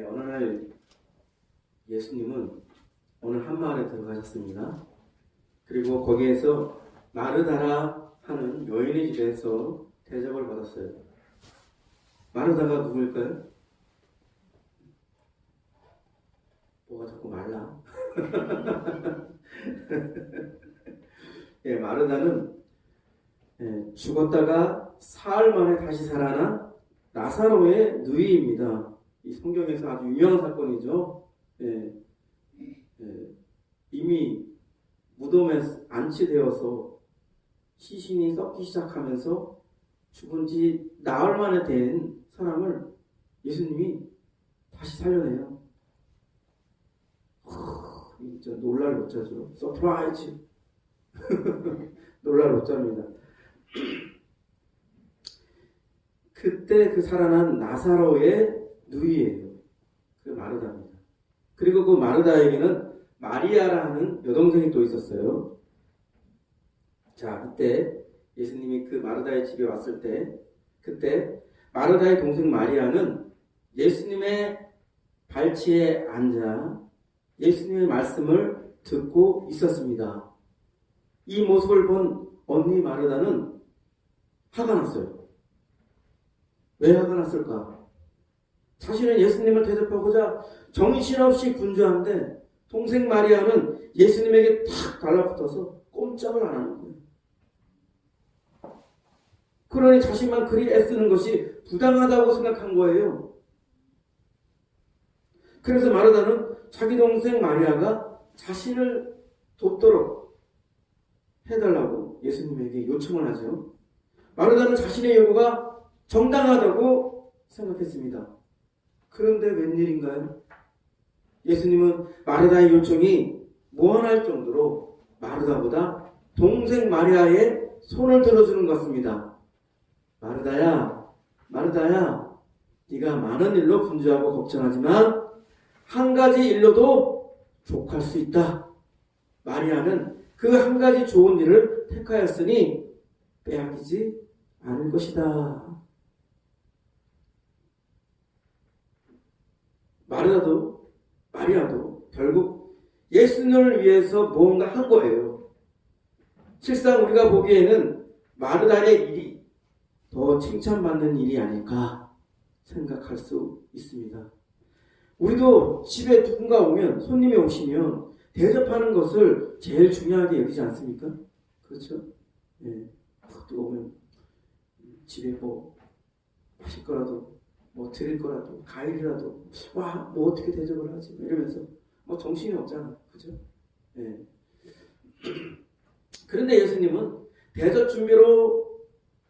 어느 날 예수님은 어느 한 마을에 들어가셨습니다. 그리고 거기에서 마르다라 하는 여인의 집에서 대접을 받았어요. 마르다가 누구일까요? 뭐가 자꾸 말라? 마르다는 죽었다가 사흘 만에 다시 살아난 나사로의 누이입니다. 이 성경에서 아주 유명한 사건이죠. 이미 무덤에 안치되어서 시신이 썩기 시작하면서 죽은 지 나흘 만에 된 사람을 예수님이 다시 살려내요. 진짜 놀랄 노자죠. 서프라이즈. 놀랄 노자입니다. 그때 그 살아난 나사로의 누이예요. 그 마르다입니다. 그리고 그 마르다에게는 마리아라는 여동생이 또 있었어요. 자, 그때 예수님이 그 마르다의 집에 왔을 때, 그때 마르다의 동생 마리아는 예수님의 발치에 앉아 예수님의 말씀을 듣고 있었습니다. 이 모습을 본 언니 마르다는 화가 났어요. 왜 화가 났을까? 자신은 예수님을 대접하고자 정신없이 분주한데 동생 마리아는 예수님에게 탁 달라붙어서 꼼짝을 안 하는 거예요. 그러니 자신만 그리 애쓰는 것이 부당하다고 생각한 거예요. 그래서 마르다는 자기 동생 마리아가 자신을 돕도록 해달라고 예수님에게 요청을 하죠. 마르다는 자신의 요구가 정당하다고 생각했습니다. 그런데 웬일인가요? 예수님은 마르다의 요청이 무한할 정도로 마르다보다 동생 마리아의 손을 들어주는 것 같습니다. 마르다야, 마르다야, 네가 많은 일로 분주하고 걱정하지만 한 가지 일로도 족할 수 있다. 마리아는 그 한 가지 좋은 일을 택하였으니 빼앗기지 않을 것이다. 마리아도 결국 예수님을 위해서 무언가 한 거예요. 실상 우리가 보기에는 마르다의 일이 더 칭찬받는 일이 아닐까 생각할 수 있습니다. 우리도 집에 누군가 오면, 손님이 오시면 대접하는 것을 제일 중요하게 여기지 않습니까? 그렇죠? 누가 오면 집에 뭐 마실 거라도 뭐 드릴 거라도 과일이라도 뭐 어떻게 대접을 하지 이러면서 정신이 없잖아. 그죠? 그런데 예수님은 대접 준비로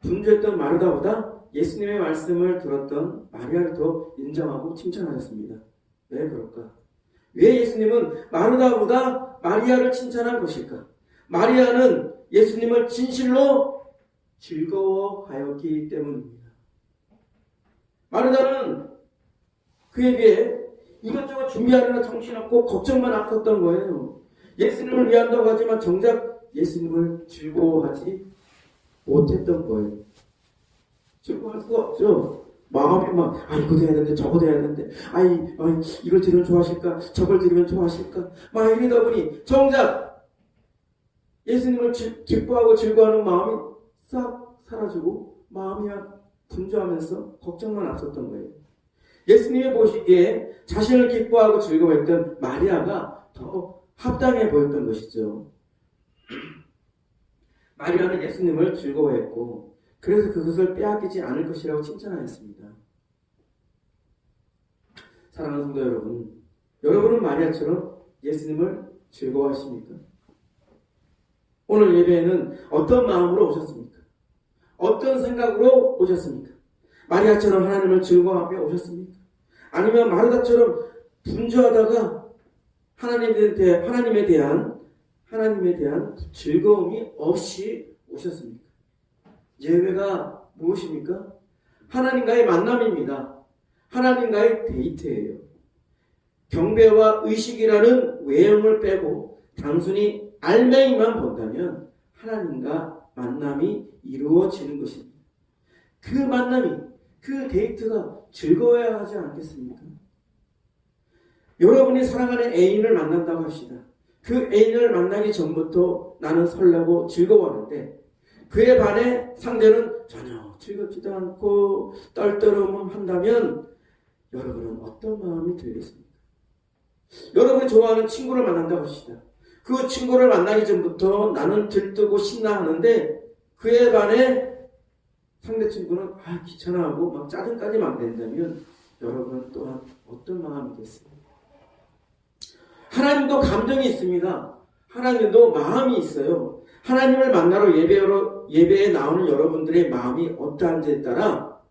분주했던 마르다보다 예수님의 말씀을 들었던 마리아를 더 인정하고 칭찬하셨습니다. 왜 그럴까? 왜 예수님은 마르다보다 마리아를 칭찬한 것일까? 마리아는 예수님을 진실로 즐거워하였기 때문입니다. 마르다는 그에 비해 이것저것 준비하느라 정신없고 걱정만 앞섰던 거예요. 예수님을 위한다고 하지만 정작 예수님을 즐거워하지 못했던 거예요. 즐거워할 수가 없죠. 마음이 막 이거 해야 되는데 저거 해야 되는데 이걸 드리면 좋아하실까 저걸 드리면 좋아하실까 막 이러다 보니 정작 예수님을 기뻐하고 즐거워하는 마음이 싹 사라지고 마음이 분주하면서 걱정만 앞섰던 거예요. 예수님이 보시기에 자신을 기뻐하고 즐거워했던 마리아가 더 합당해 보였던 것이죠. 마리아는 예수님을 즐거워했고 그래서 그것을 빼앗기지 않을 것이라고 칭찬하였습니다. 사랑하는 성도 여러분, 여러분은 마리아처럼 예수님을 즐거워하십니까? 오늘 예배에는 어떤 마음으로 오셨습니까? 어떤 생각으로 오셨습니까? 마리아처럼 하나님을 즐거워하며 오셨습니까? 아니면 마르다처럼 분주하다가 하나님에 대한 즐거움이 없이 오셨습니까? 예배가 무엇입니까? 하나님과의 만남입니다. 하나님과의 데이트예요. 경배와 의식이라는 외형을 빼고 단순히 알맹이만 본다면 하나님과 만남이 이루어지는 것입니다. 그 만남이, 그 데이트가 즐거워야 하지 않겠습니까? 여러분이 사랑하는 애인을 만난다고 합시다. 그 애인을 만나기 전부터 나는 설레고 즐거워하는데 그에 반해 상대는 전혀 즐겁지도 않고 떨떠름한다면 여러분은 어떤 마음이 들겠습니까? 여러분이 좋아하는 친구를 만난다고 합시다. 그 친구를 만나기 전부터 나는 들뜨고 신나하는데 그에 반해 상대 친구는 귀찮아하고 막 짜증까지 막 낸다면 여러분은 또한 어떤 마음이겠습니까? 하나님도 감정이 있습니다. 하나님도 마음이 있어요. 하나님을 만나러 예배에 나오는 여러분들의 마음이 어떠한지에 따라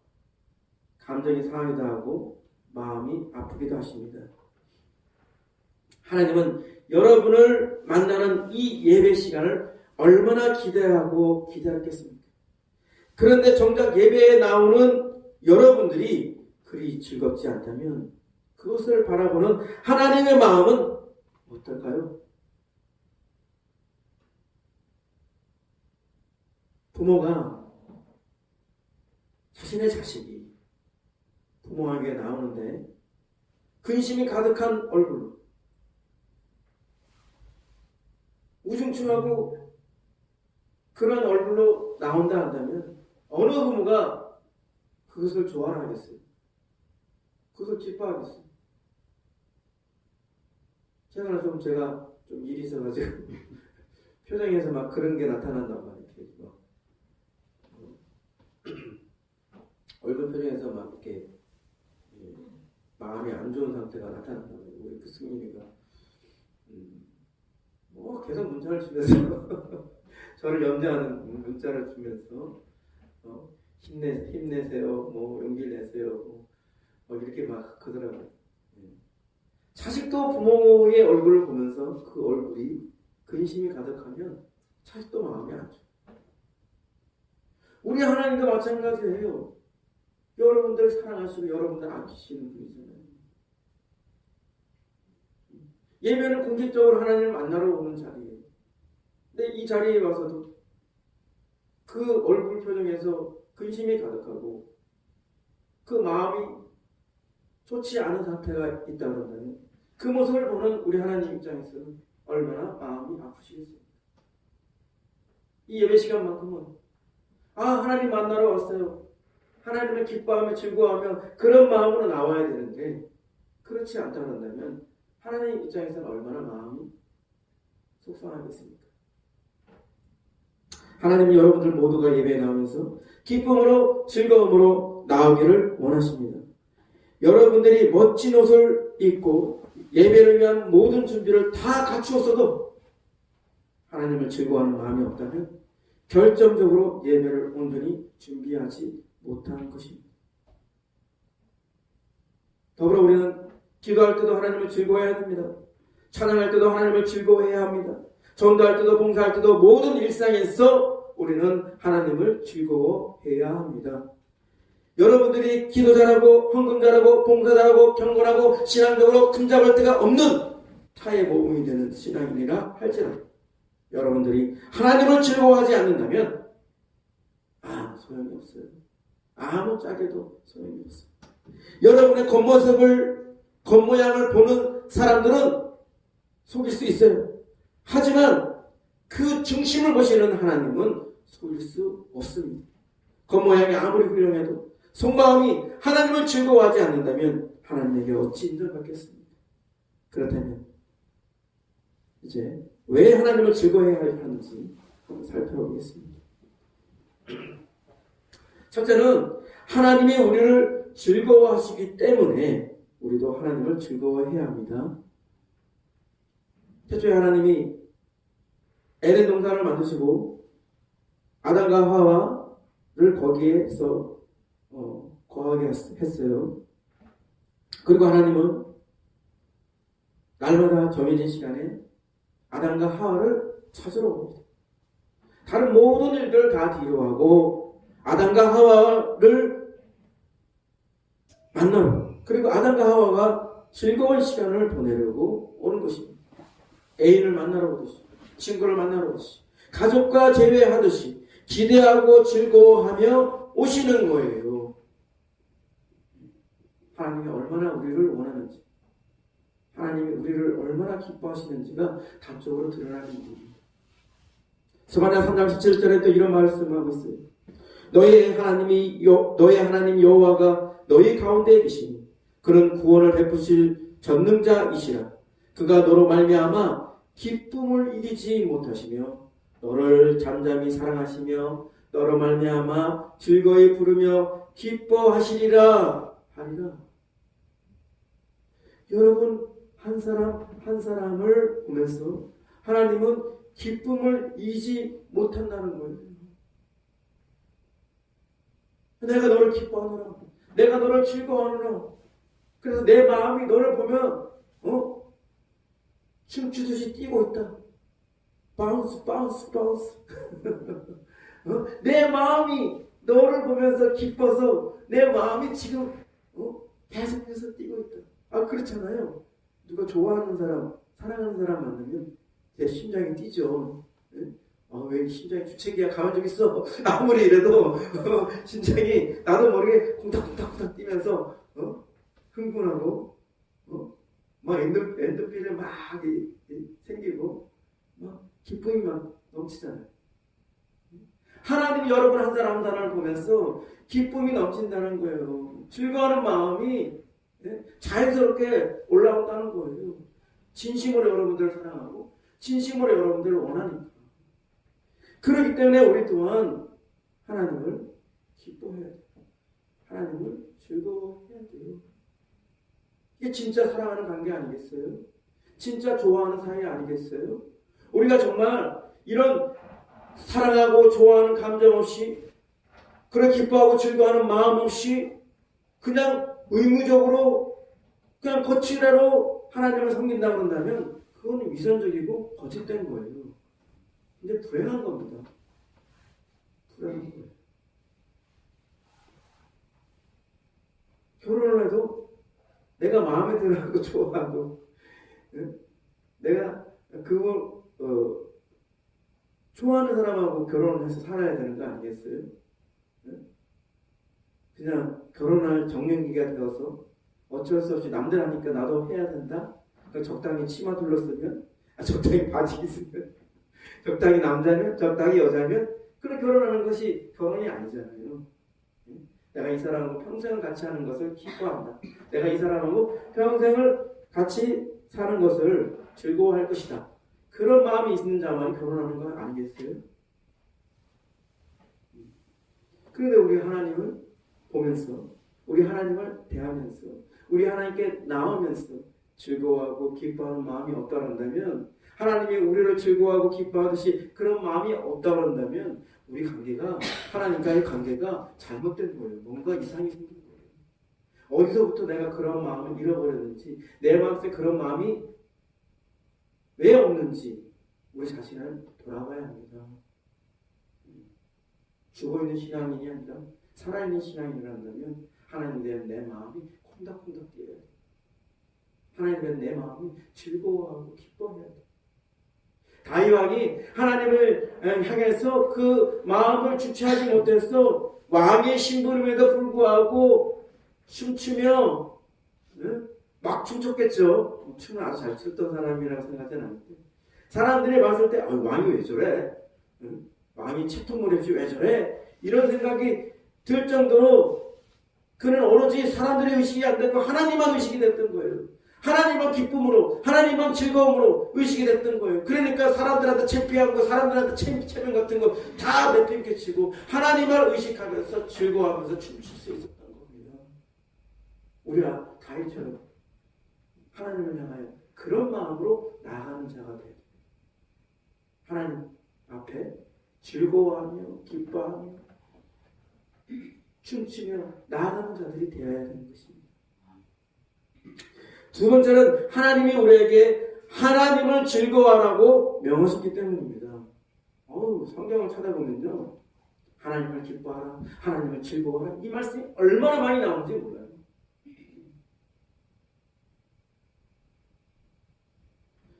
감정이 상하기도 하고 마음이 아프기도 하십니다. 하나님은 여러분을 만나는 이 예배 시간을 얼마나 기대하고 기다렸겠습니까? 그런데 정작 예배에 나오는 여러분들이 그리 즐겁지 않다면 그것을 바라보는 하나님의 마음은 어떨까요? 부모가 자신의 자식이 부모에게 나오는데 근심이 가득한 얼굴로 우중충하고 그런 얼굴로 나온다 한다면 어느 부모가 그것을 좋아라 하겠어요? 그것을 기뻐하겠어요? 제가 좀 일이 있어가지고 표정에서 막 그런 게 나타난단 말이에요. 얼굴 표정에서 막 이렇게 마음이 안 좋은 상태가 나타난단 말이에요. 우리 그 승민이가 계속 문자를 주면서 저를 염려하는 문자를 주면서 힘내세요, 용기를 내세요, 이렇게 막 그러더라고요. 자식도 부모의 얼굴을 보면서 그 얼굴이 근심이 가득하면 자식도 마음이 안 좋아요. 우리 하나님도 마찬가지예요. 여러분들 사랑하시고 여러분들 아끼시는 분이잖아요. 예배는 공식적으로 하나님을 만나러 오는 자리예요. 근데 이 자리에 와서도 그 얼굴 표정에서 근심이 가득하고 그 마음이 좋지 않은 상태가 있다 그런다면 그 모습을 보는 우리 하나님 입장에서는 얼마나 마음이 아프시겠습니까? 이 예배 시간만큼은 하나님 만나러 왔어요. 하나님을 기뻐하며 즐거워하며 그런 마음으로 나와야 되는데 그렇지 않다 그런다면 하나님 입장에서는 얼마나 마음이 속상하겠습니까? 하나님은 여러분들 모두가 예배에 나오면서 기쁨으로 즐거움으로 나오기를 원하십니다. 여러분들이 멋진 옷을 입고 예배를 위한 모든 준비를 다 갖추었어도 하나님을 즐거워하는 마음이 없다면 결정적으로 예배를 온전히 준비하지 못한 것입니다. 더불어 우리는 기도할 때도 하나님을 즐거워해야 됩니다. 찬양할 때도 하나님을 즐거워해야 합니다. 전도할 때도 봉사할 때도 모든 일상에서 우리는 하나님을 즐거워해야 합니다. 여러분들이 기도 잘하고 헌금 잘하고 봉사 잘하고 경건하고 신앙적으로 흠잡을 데가 없는 타의 모범이 되는 신앙인이라 할지라도 여러분들이 하나님을 즐거워하지 않는다면 소용이 없어요. 아무 짝에도 소용이 없어요. 여러분의 겉모양을 보는 사람들은 속일 수 있어요. 하지만 그 중심을 보시는 하나님은 속일 수 없습니다. 겉모양이 아무리 훌륭해도 속마음이 하나님을 즐거워하지 않는다면 하나님에게 어찌 인정받겠습니까? 그렇다면 이제 왜 하나님을 즐거워해야 하는지 한번 살펴보겠습니다. 첫째는 하나님이 우리를 즐거워하시기 때문에 우리도 하나님을 즐거워해야 합니다. 최초에 하나님이 에덴 동산을 만드시고 아담과 하와를 거기에서 거하게 했어요. 그리고 하나님은 날마다 정해진 시간에 아담과 하와를 찾으러 옵니다. 다른 모든 일들을 다 뒤로하고 아담과 하와를 만나러, 그리고 아담과 하와가 즐거운 시간을 보내려고 오는 것입니다. 애인을 만나러 오듯이, 친구를 만나러 오듯이, 가족과 재회하듯이 기대하고 즐거워하며 오시는 거예요. 하나님이 얼마나 우리를 원하는지, 하나님이 우리를 얼마나 기뻐하시는지가 단적으로 드러나는 일입니다. 스바냐 3장 17절에 또 이런 말씀을 하고 있어요. 너의 하나님 여호와가 너희 가운데 계시니 그는 구원을 베푸실 전능자이시라. 그가 너로 말미암아 기쁨을 이기지 못하시며 너를 잠잠히 사랑하시며 너로 말미암아 즐거이 부르며 기뻐하시리라 하리라. 여러분, 한 사람 한 사람을 보면서 하나님은 기쁨을 이기지 못한다는 거예요. 내가 너를 기뻐하노라. 내가 너를 즐거워하노라. 그래서 내 마음이 너를 보면 춤추듯이 뛰고 있다. 바운스 바운스 바운스. 내 마음이 너를 보면서 기뻐서 내 마음이 지금 계속해서 뛰고 있다. 그렇잖아요. 누가 좋아하는 사람, 사랑하는 사람 만나면 제 심장이 뛰죠. 왜 심장이 주책이야? 가만 좀 있어. 아무리 이래도 심장이 나도 모르게 쿵닥쿵닥쿵닥 뛰면서 흥분하고 막 엔도핀이 막 생기고 막 기쁨이 막 넘치잖아요. 하나님이 여러분 한 사람 한 사람을 보면서 기쁨이 넘친다는 거예요. 즐거워하는 마음이 자연스럽게 올라온다는 거예요. 진심으로 여러분들을 사랑하고 진심으로 여러분들을 원하니까. 그렇기 때문에 우리 또한 하나님을 기뻐해야 돼요. 하나님을 즐거워해야 돼요. 이게 진짜 사랑하는 관계 아니겠어요? 진짜 좋아하는 사이 아니겠어요? 우리가 정말 이런 사랑하고 좋아하는 감정 없이, 그래 기뻐하고 즐거워하는 마음 없이 그냥 의무적으로 그냥 거칠애로 하나님을 섬긴다고 한다면 그건 위선적이고 거짓된 거예요. 근데 불행한 겁니다. 불행한 거예요. 결혼을 해도 내가 마음에 들어하고 좋아하고 내가 그걸 좋아하는 사람하고 결혼을 해서 살아야 되는 거 아니겠어요? 그냥 결혼할 정년기가 되어서 어쩔 수 없이 남들 하니까 나도 해야 된다? 적당히 치마 둘렀으면, 적당히 바지 있으면, 적당히 남자면, 적당히 여자면, 그래 결혼하는 것이 결혼이 아니잖아요. 내가 이 사람하고 평생을 같이 하는 것을 기뻐한다. 내가 이 사람하고 평생을 같이 사는 것을 즐거워할 것이다. 그런 마음이 있는 자만이 결혼하는 거 아니겠어요? 그런데 우리 하나님을 보면서, 우리 하나님을 대하면서, 우리 하나님께 나오면서 즐거워하고 기뻐하는 마음이 없다고 한다면, 하나님이 우리를 즐거워하고 기뻐하듯이 그런 마음이 없다고 한다면 우리 관계가, 하나님과의 관계가 잘못된 거예요. 뭔가 이상이 생긴 거예요. 어디서부터 내가 그런 마음을 잃어버렸는지, 내 마음속에 그런 마음이 왜 없는지 우리 자신을 돌아봐야 합니다. 죽어있는 신앙인이 아니라 살아있는 신앙인이란다면 하나님에 대한 내 마음이 콩닥콩닥 뛰어야 돼. 하나님에 대한 내 마음이 즐거워하고 기뻐해야 돼. 다윗 왕이 하나님을 향해서 그 마음을 주체하지 못해서 왕의 신분임에도 불구하고 춤추며 막 춤췄겠죠. 춤을 아주 잘 췄던 사람이라고 생각하지는 않는데 사람들이 봤을 때 왕이 왜 저래? 왕이 채통머리 없이 왜 저래? 이런 생각이 들 정도로 그는 오로지 사람들의 의식이 안 됐고 하나님만 의식이 됐던 거예요. 하나님만 기쁨으로, 하나님만 즐거움으로 의식이 됐던 거예요. 그러니까 사람들한테 창피한 거, 사람들한테 체면 같은 거 다 내팽개치고 하나님만 의식하면서 즐거워하면서 춤출 수 있었던 겁니다. 우리가 다윗처럼 하나님을 향하여 그런 마음으로 나아가는 자가 돼야 돼요. 하나님 앞에 즐거워하며 기뻐하며 춤추며 나아가는 자들이 되어야 되는 것입니다. 두 번째는 하나님이 우리에게 하나님을 즐거워하라고 명하셨기 때문입니다. 성경을 찾아보면요, 하나님을 기뻐하라, 하나님을 즐거워하라, 이 말씀이 얼마나 많이 나오는지 몰라요.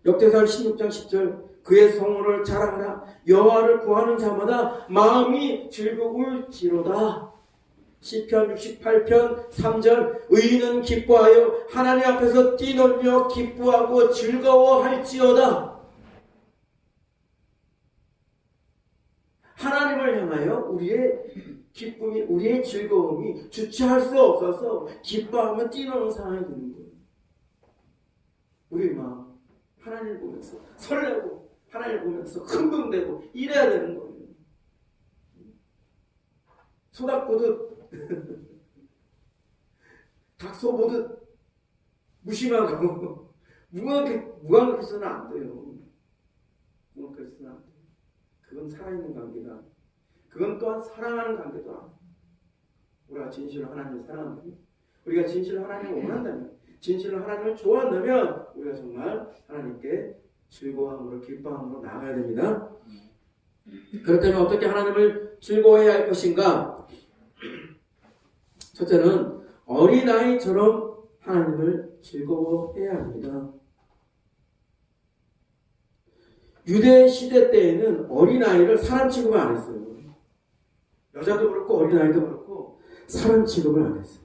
역대상 16장 10절 그의 성호를 자랑하라, 여호와를 구하는 자마다 마음이 즐거울지로다. 시편 68편 3절 의인은 기뻐하여 하나님 앞에서 뛰놀며 기뻐하고 즐거워할지어다. 하나님을 향하여 우리의 기쁨이, 우리의 즐거움이 주체할 수 없어서 기뻐하며 뛰노는 상황이 되는 거예요. 우리 마음 하나님을 보면서 설레고 하나님을 보면서 흥분되고 이래야 되는 거예요. 소닥보듯 닥소 보듯 무심하고 무감각해서는 안 돼요. 무감각해서는 안 돼요. 그건 살아있는 관계다. 그건 또한 사랑하는 관계다. 우리가 진실로 하나님을 사랑한다면, 우리가 진실로 하나님을 원한다면, 진실로 하나님을 좋아한다면 우리가 정말 하나님께 즐거움으로 기뻐함으로 나아가야 됩니다. 그렇다면 어떻게 하나님을 즐거워해야 할 것인가? 첫째는 어린아이처럼 하나님을 즐거워해야 합니다. 유대 시대 때에는 어린아이를 사람 취급을 안 했어요. 여자도 그렇고 어린아이도 그렇고 사람 취급을 안 했어요.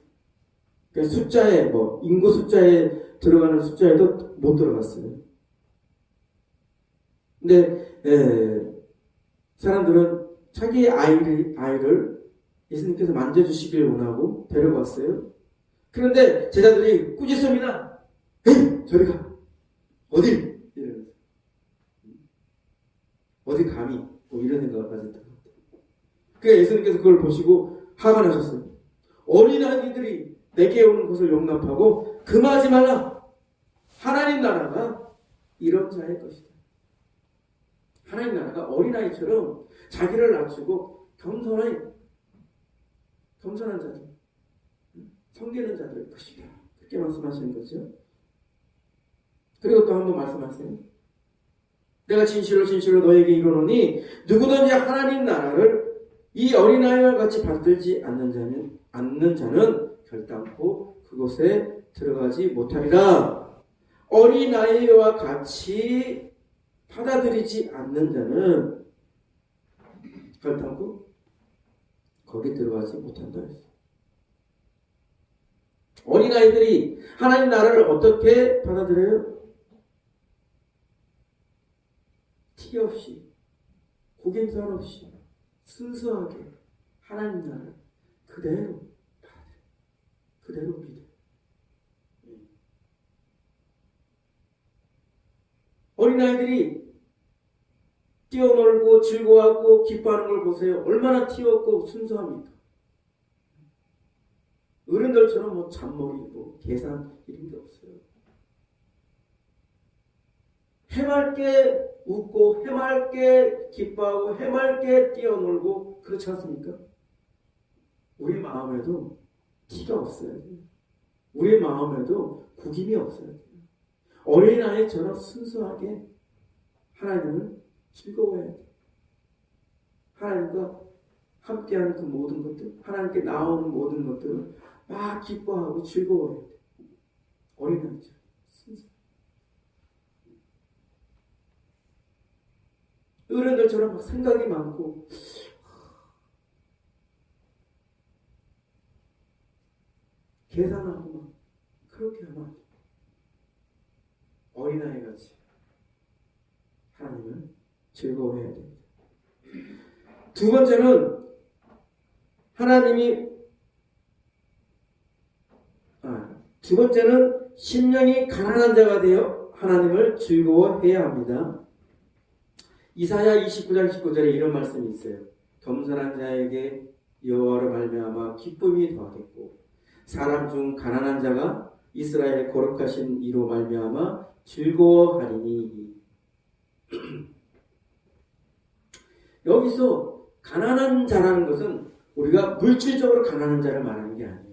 그러니까 숫자에 인구 숫자에 들어가는 숫자에도 못 들어갔어요. 근데 사람들은 자기 아이를 예수님께서 만져주시길 원하고 데려갔어요. 그런데 제자들이 꾸짖습니다. 에이, 저리 가. 어디? 이러면서. 어디 감히? 이런 생각을 가졌던 것 같아요. 그러니까 예수님께서 그걸 보시고 화가 나셨어요. 어린아이들이 내게 오는 것을 용납하고 금하지 말라. 하나님 나라가 이런 자의 것이다. 하나님 나라가 어린아이처럼 자기를 낮추고 겸손한 자들, 섬기는 자들의 것이다. 그렇게 말씀하시는 거죠. 그리고 또 한 번 말씀하세요. 내가 진실로 너에게 이르노니 누구든지 하나님 나라를 이 어린아이와 같이 받들지 않는 자는 결단코 그곳에 들어가지 못하리라. 어린아이와 같이 받아들이지 않는 자는 결단코 거기 들어가지 못한다 했어요. 어린아이들이 하나님 나라를 어떻게 받아들여요? 티 없이, 구김살 없이, 순수하게 하나님 나라를 그대로 받아들여요. 그대로 믿어요. 어린아이들이 뛰어놀고 즐거워하고 기뻐하는 걸 보세요. 얼마나 튀었고 순수합니까? 어른들처럼 잔머리, 계산 이런 게 없어요. 해맑게 웃고 해맑게 기뻐하고 해맑게 뛰어놀고 그렇지 않습니까? 우리 마음에도 티가 없어야 돼요. 우리 마음에도 구김이 없어야 돼요. 어린아이처럼 순수하게 하나님을 즐거워해야 돼요. 하나님과 함께하는 그 모든 것들, 하나님께 나오는 모든 것들을 막 기뻐하고 즐거워해야 돼요. 어린아이처럼 순수하게. 어른들처럼 막 생각이 많고 계산하고 막 그렇게 하면 안 돼요. 어린아이같이 하나님을 즐거워해야 됩니다. 두 번째는 두 번째는 심령이 가난한 자가 되어 하나님을 즐거워해야 합니다. 이사야 29장 19절에 이런 말씀이 있어요. 겸손한 자에게 여호와로 말미암아 기쁨이 더하겠고 사람 중 가난한 자가 이스라엘의 거룩하신 이로 말미암아 즐거워하리니. 여기서 가난한 자라는 것은 우리가 물질적으로 가난한 자를 말하는 게 아니에요.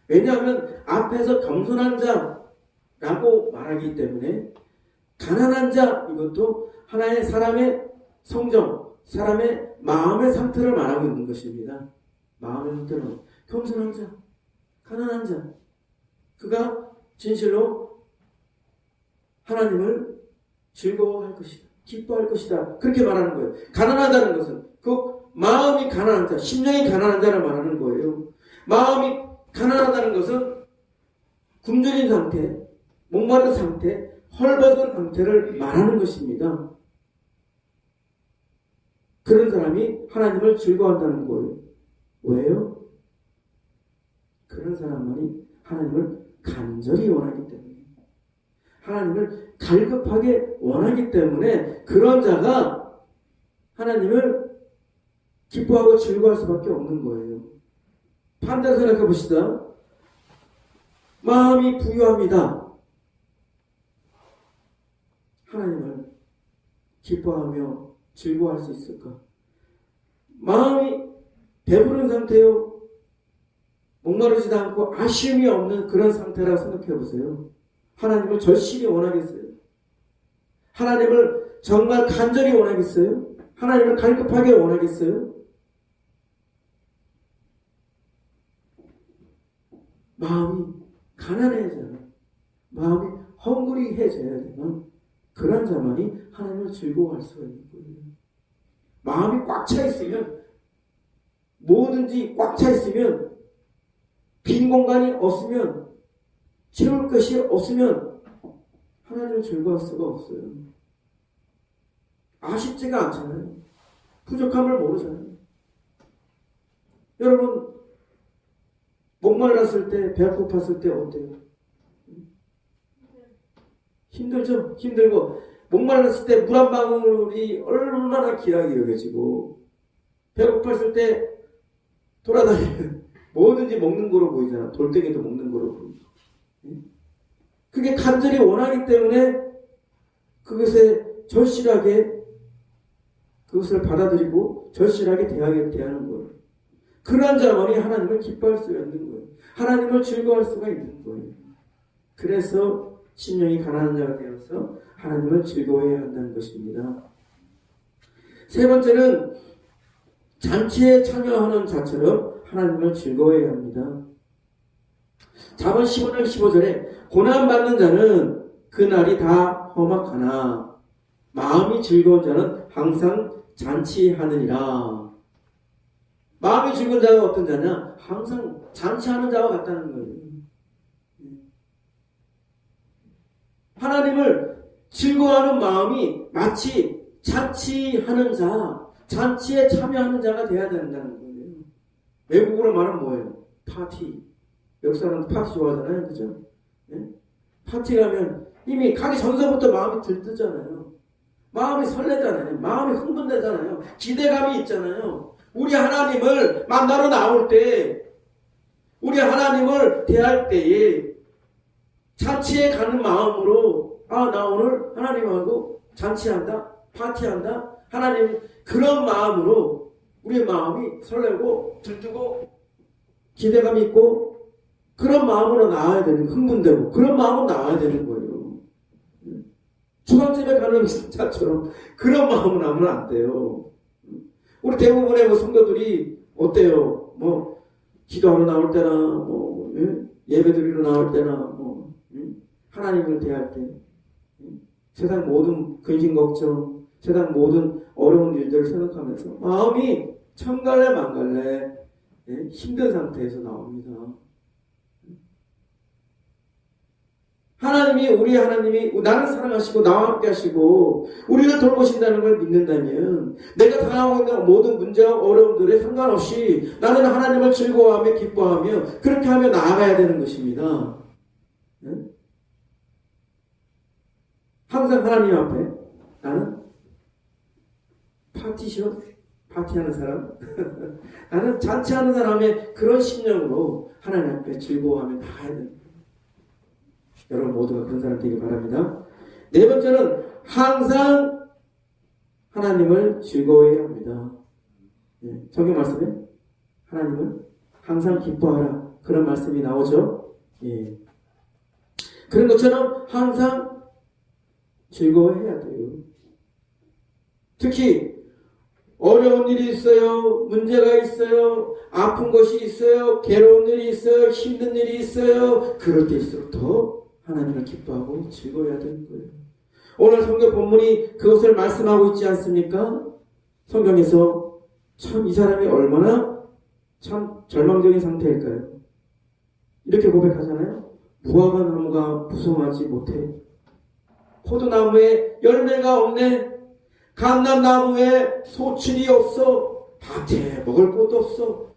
왜냐하면 앞에서 겸손한 자라고 말하기 때문에 가난한 자 이것도 하나의 사람의 성정, 사람의 마음의 상태를 말하고 있는 것입니다. 마음의 상태는 겸손한 자, 가난한 자, 그가 진실로 하나님을 즐거워할 것이다, 기뻐할 것이다, 그렇게 말하는 거예요. 가난하다는 것은 그 마음이 가난한 자, 심령이 가난한 자를 말하는 거예요. 마음이 가난하다는 것은 굶주린 상태, 목마른 상태, 헐벗은 상태를 말하는 것입니다. 그런 사람이 하나님을 즐거워한다는 거예요. 왜요? 그런 사람만이 하나님을 간절히 원하기 때문에, 하나님을 갈급하게 원하기 때문에 그런 자가 하나님을 기뻐하고 즐거워할 수밖에 없는 거예요. 반대로 생각해 봅시다. 마음이 부유합니다. 하나님을 기뻐하며 즐거워할 수 있을까? 마음이 배부른 상태요. 목마르지도 않고 아쉬움이 없는 그런 상태라고 생각해 보세요. 하나님을 절실히 원하겠어요? 하나님을 정말 간절히 원하겠어요? 하나님을 갈급하게 원하겠어요? 마음이 가난해져요. 마음이 헝그리해져야 되는 그런 자만이 하나님을 즐거워할 수가 있는 거예요. 마음이 꽉 차 있으면, 뭐든지 꽉 차 있으면, 빈 공간이 없으면, 채울 것이 없으면 하나님을 즐거워할 수가 없어요. 아쉽지가 않잖아요. 부족함을 모르잖아요. 여러분, 목말랐을 때, 배가 고팠을 때 어때요? 힘들죠? 힘들고, 목말랐을 때 물 한 방울이 얼마나 귀하게 여겨지고, 배고팠을 때 돌아다니면 뭐든지 먹는 거로 보이잖아. 돌덩이도 먹는 거로 보이고. 그게 간절히 원하기 때문에 그것에 절실하게 그것을 받아들이고 절실하게 대하는 거예요. 그러한 자만이 하나님을 기뻐할 수가 있는 거예요. 하나님을 즐거워할 수가 있는 거예요. 그래서 심령이 가난한 자가 되어서 하나님을 즐거워해야 한다는 것입니다. 세 번째는 잔치에 참여하는 자처럼 하나님을 즐거워해야 합니다. 잠언 15장 15절에 고난받는 자는 그날이 다 험악하나 마음이 즐거운 자는 항상 잔치하느니라. 마음이 즐거운 자가 어떤 자냐? 항상 잔치하는 자와 같다는 거예요. 하나님을 즐거워하는 마음이 마치 잔치하는 자, 잔치에 참여하는 자가 되어야 된다는 거예요. 외국어로 말하면 뭐예요? 파티. 외국 사람도 파티 좋아하잖아요. 그죠? 네? 파티 가면 이미 가기 전서부터 마음이 들뜨잖아요. 마음이 설레잖아요. 마음이 흥분되잖아요. 기대감이 있잖아요. 우리 하나님을 만나러 나올 때, 우리 하나님을 대할 때에 잔치에 가는 마음으로, 아, 나 오늘 하나님하고 잔치한다, 파티한다, 하나님, 그런 마음으로 우리의 마음이 설레고 들뜨고 기대감이 있고 그런 마음으로 나와야 되는, 흥분되고 그런 마음으로 나와야 되는 거예요. 주방집에 가는 자처럼 그런 마음으로 나오면 안 돼요. 우리 대부분의 성도들이 어때요? 뭐 기도하러 나올 때나 뭐 예배 드리러 나올 때나 하나님을 대할 때 세상 모든 근심 걱정, 세상 모든 어려운 일들을 생각하면서 마음이 천갈래 만갈래 힘든 상태에서 나옵니다. 하나님이, 우리 하나님이 나를 사랑하시고 나와 함께 하시고 우리를 돌보신다는 걸 믿는다면 내가 당하고 있는 모든 문제와 어려움들에 상관없이 나는 하나님을 즐거워하며 기뻐하며 그렇게 하며 나아가야 되는 것입니다. 항상 하나님 앞에 나는 파티하는 사람 나는 잔치하는 사람의 그런 심령으로 하나님 앞에 즐거워하며 나아가야 됩니다. 여러분 모두가 그런 사람 되길 바랍니다. 네 번째는 항상 하나님을 즐거워해야 합니다. 성경 말씀에 하나님을 항상 기뻐하라 그런 말씀이 나오죠. 그런 것처럼 항상 즐거워해야 돼요. 특히 어려운 일이 있어요. 문제가 있어요. 아픈 것이 있어요. 괴로운 일이 있어요. 힘든 일이 있어요. 그럴 때일수록 더 하나님을 기뻐하고 즐거워해야 되는 거예요. 오늘 성경 본문이 그것을 말씀하고 있지 않습니까? 성경에서 참 이 사람이 얼마나 참 절망적인 상태일까요? 이렇게 고백하잖아요. 무화과 나무가 부성하지 못해. 포도나무에 열매가 없네. 감람나무에 소출이 없어. 밭에 먹을 것도 없어.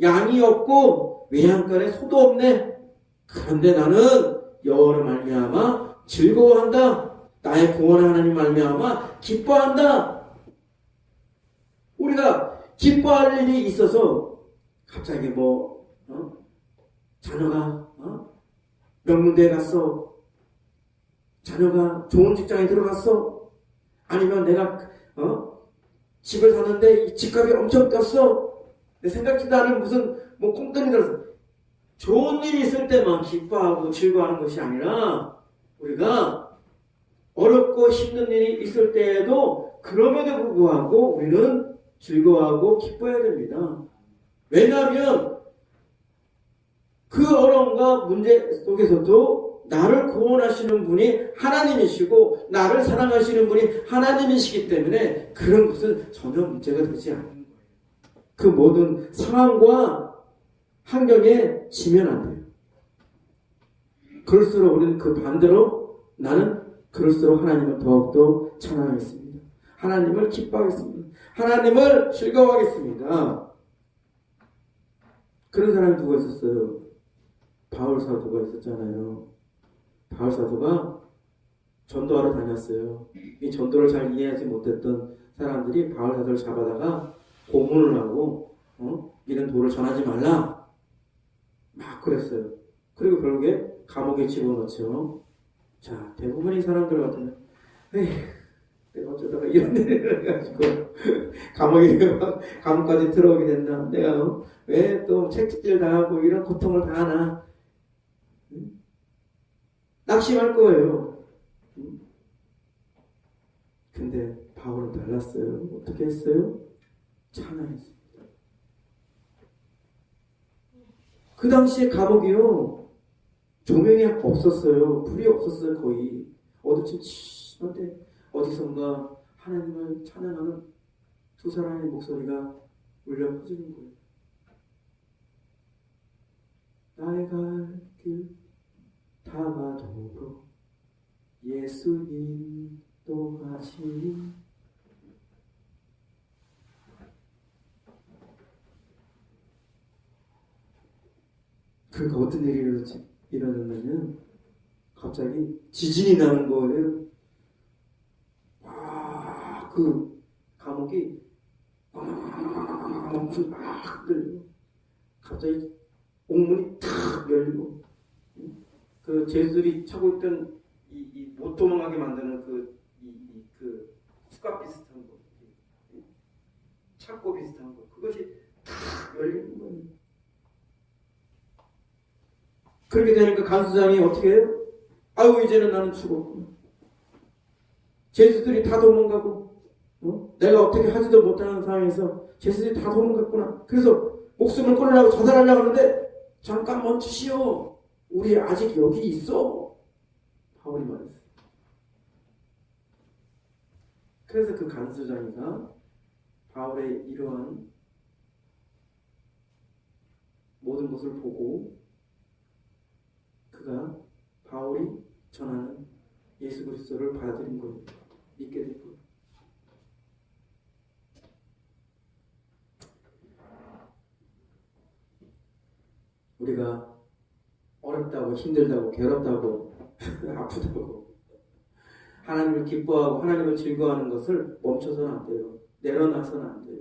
양이 없고 외양간에 소도 없네. 그런데 나는 여호와를 말미암아 즐거워한다. 나의 구원의 하나님 말미암아 기뻐한다. 우리가 기뻐할 일이 있어서 갑자기 자녀가 명문대에 갔어. 자녀가 좋은 직장에 들어갔어. 아니면 내가 집을 샀는데 이 집값이 엄청 떴어. 내 생각지도 않은 무슨 콩돈이 들었어. 좋은 일이 있을 때만 기뻐하고 즐거워하는 것이 아니라 우리가 어렵고 힘든 일이 있을 때에도 그럼에도 불구하고 우리는 즐거워하고 기뻐해야 됩니다. 왜냐하면 그 어려움과 문제 속에서도 나를 구원하시는 분이 하나님이시고 나를 사랑하시는 분이 하나님이시기 때문에 그런 것은 전혀 문제가 되지 않는 거예요. 그 모든 상황과 환경에 지면 안 돼요. 그럴수록 우리는 그 반대로 나는 그럴수록 하나님을 더욱더 찬양하겠습니다. 하나님을 기뻐하겠습니다. 하나님을 즐거워하겠습니다. 그런 사람이 누가 있었어요? 바울 사도가 있었잖아요. 바울 사도가 전도하러 다녔어요. 이 전도를 잘 이해하지 못했던 사람들이 바울 사도를 잡아다가 고문을 하고 이런 도를 전하지 말라 막 그랬어요. 그리고 결국에 감옥에 집어넣죠. 자, 대부분의 사람들 같으면 내가 어쩌다가 이런 일을 해가지고 감옥까지 들어오게 된다. 내가 왜 또 채찍질 당하고 이런 고통을 당하나. 낙심할 거예요. 근데 바울은 달랐어요. 어떻게 했어요? 찬양했습니다. 그 당시에 감옥이요. 조명이 없었어요. 불이 없었어요. 거의. 어두침침한데 어디선가 하나님을 찬양하는 두 사람의 목소리가 울려 퍼지는 거예요. 나의 갈 길 다가도록 예수님 또 하시니 그러니까 어떤 일이 일어났냐면 갑자기 지진이 나는 거예요. 그 감옥이 막 들리고 갑자기 옥문이 탁 열리고 그 제수들이 차고 있던 못 도망가게 만드는 그 수갑 비슷한 거, 창고 비슷한 거, 그것이 탁 열리는 거예요. 그렇게 되니까 간수장이 어떻게 해요? 아유, 이제는 나는 죽었구나. 제수들이 다 도망가고, 내가 어떻게 하지도 못하는 상황에서 제수들이 다 도망갔구나. 그래서 목숨을 끊으려고 자살하려고 하는데 잠깐 멈추시오. 우리 아직 여기 있어. 바울이 말했어요. 그래서 그 간수장이가 바울의 이러한 모든 것을 보고 그가 바울이 전하는 예수 그리스도를 받아들인 거예요. 믿게 된 거예요. 우리가 어렵다고 힘들다고 괴롭다고 아프다고 하나님을 기뻐하고 하나님을 즐거워하는 것을 멈춰서는 안 돼요. 내려놔서는 안 돼요.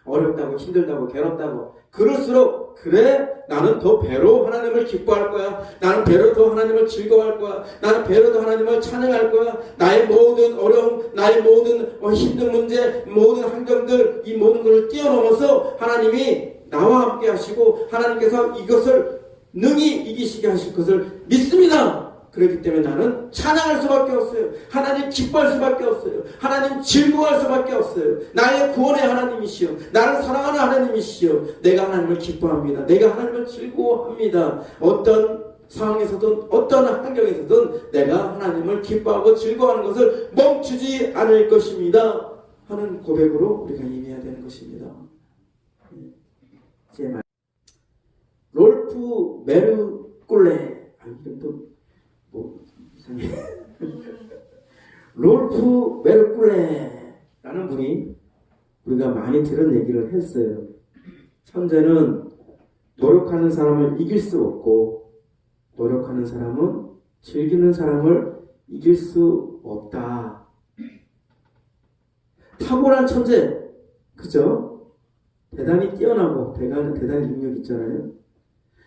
어렵다고 힘들다고 괴롭다고 그럴수록 그래 나는 더 배로 하나님을 기뻐할 거야. 나는 배로 더 하나님을 즐거워할 거야. 나는 배로 더 하나님을 찬양할 거야. 나의 모든 어려움, 나의 모든 힘든 문제, 모든 환경들 이 모든 것을 뛰어넘어서 하나님이 나와 함께 하시고 하나님께서 이것을 능히 이기시게 하실 것을 믿습니다. 그렇기 때문에 나는 찬양할 수밖에 없어요. 하나님 기뻐할 수밖에 없어요. 하나님 즐거워할 수밖에 없어요. 나의 구원의 하나님이시여, 나를 사랑하는 하나님이시여, 내가 하나님을 기뻐합니다. 내가 하나님을 즐거워합니다. 어떤 상황에서든 어떤 환경에서든 내가 하나님을 기뻐하고 즐거워하는 것을 멈추지 않을 것입니다 하는 고백으로 우리가 임해야 되는 것입니다. 제 말 롤프 메르꿀레. 이름도 뭐 이상해. 롤프 메르꿀레라는 분이 우리가 많이 들은 얘기를 했어요. 천재는 노력하는 사람을 이길 수 없고 노력하는 사람은 즐기는 사람을 이길 수 없다. 탁월한 천재, 그죠? 대단히 뛰어나고 대단히 능력 있잖아요.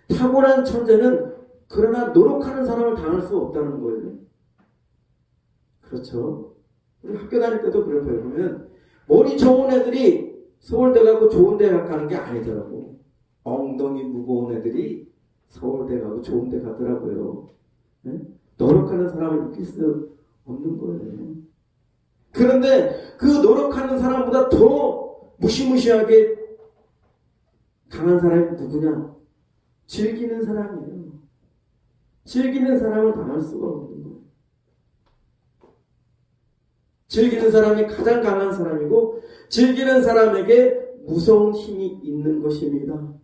탁월한 천재는 그러나 노력하는 사람을 당할 수 없다는 거예요. 그렇죠? 우리 학교 다닐 때도 그래요. 보면 머리 좋은 애들이 서울대 가고 좋은 대학 가는 게 아니더라고. 엉덩이 무거운 애들이 서울대 가고 좋은 데 가더라고요. 네? 노력하는 사람을 이길 수 없는 거예요. 그런데 그 노력하는 사람보다 더 무시무시하게 강한 사람이 누구냐? 즐기는 사람이에요. 즐기는 사람을 당할 수가 없는 거예요. 즐기는 사람이 가장 강한 사람이고 즐기는 사람에게 무서운 힘이 있는 것입니다.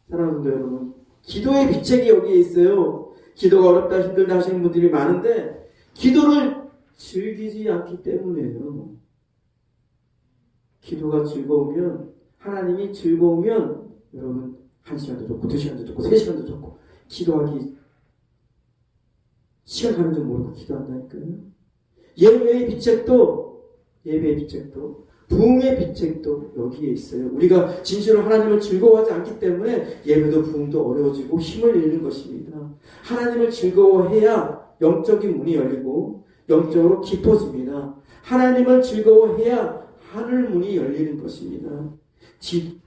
사랑하는 여러분, 기도의 비책이 여기에 있어요. 기도가 어렵다 힘들다 하시는 분들이 많은데 기도를 즐기지 않기 때문이에요. 기도가 즐거우면, 하나님이 즐거우면 여러분 1시간도 좋고 2시간도 좋고 3시간도 좋고 기도하기 시간 가는 줄 모르고 기도한다니까요. 예배의 비책도 부흥의 비책도 여기에 있어요. 우리가 진실로 하나님을 즐거워하지 않기 때문에 예배도 부흥도 어려워지고 힘을 잃는 것입니다. 하나님을 즐거워해야 영적인 문이 열리고 영적으로 깊어집니다. 하나님을 즐거워해야 하늘 문이 열리는 것입니다.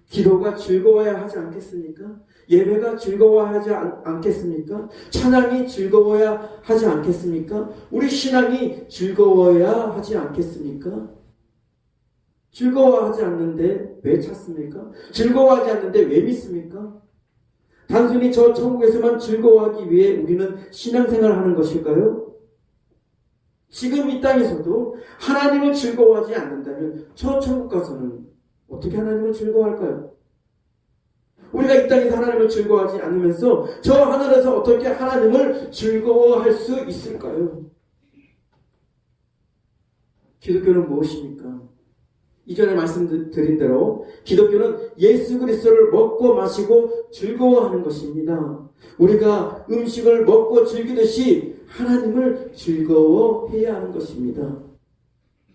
기도가 즐거워야 하지 않겠습니까? 예배가 즐거워하지 않겠습니까? 찬양이 즐거워야 하지 않겠습니까? 우리 신앙이 즐거워야 하지 않겠습니까? 즐거워하지 않는데 왜 찾습니까? 즐거워하지 않는데 왜 믿습니까? 단순히 저 천국에서만 즐거워하기 위해 우리는 신앙생활을 하는 것일까요? 지금 이 땅에서도 하나님을 즐거워하지 않는다면 저 천국 가서는 어떻게 하나님을 즐거워할까요? 우리가 이 땅에서 하나님을 즐거워하지 않으면서 저 하늘에서 어떻게 하나님을 즐거워할 수 있을까요? 기독교는 무엇입니까? 이전에 말씀드린 대로 기독교는 예수 그리스도를 먹고 마시고 즐거워하는 것입니다. 우리가 음식을 먹고 즐기듯이 하나님을 즐거워해야 하는 것입니다.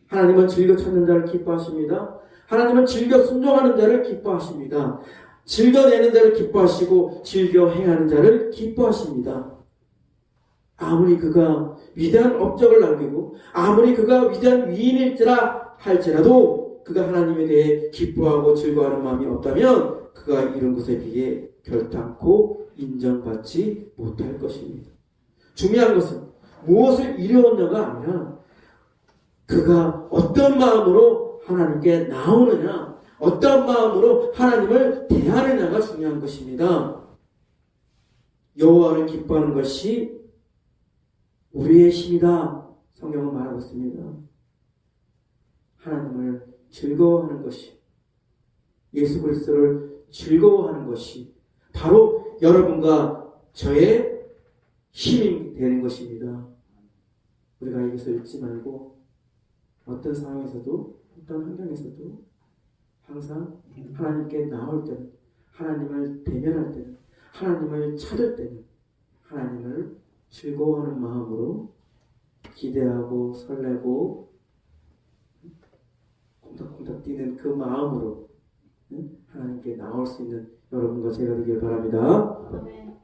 하나님은 즐겨 찾는 자를 기뻐하십니다. 하나님은 즐겨 순종하는 자를 기뻐하십니다. 즐겨내는 자를 기뻐하시고 즐겨 행하는 자를 기뻐하십니다. 아무리 그가 위대한 업적을 남기고 아무리 그가 위대한 위인일지라 할지라도 그가 하나님에 대해 기뻐하고 즐거워하는 마음이 없다면 그가 이룬 것에 비해 결탄코 인정받지 못할 것입니다. 중요한 것은 무엇을 이루었냐가 아니라 그가 어떤 마음으로 하나님께 나오느냐, 어떤 마음으로 하나님을 대하느냐가 중요한 것입니다. 여호와를 기뻐하는 것이 우리의 힘이다. 성경은 말하고 있습니다. 하나님을 즐거워하는 것이, 예수 그리스도를 즐거워하는 것이 바로 여러분과 저의 힘이 되는 것입니다. 우리가 여기서 잊지 말고 어떤 상황에서도 어떤 환경에서도 항상 하나님께 나올 때는, 하나님을 대면할 때는, 하나님을 찾을 때는 하나님을 즐거워하는 마음으로 기대하고 설레고 콩닥콩닥 뛰는 그 마음으로 하나님께 나올 수 있는 여러분과 제가 되길 바랍니다. 아멘.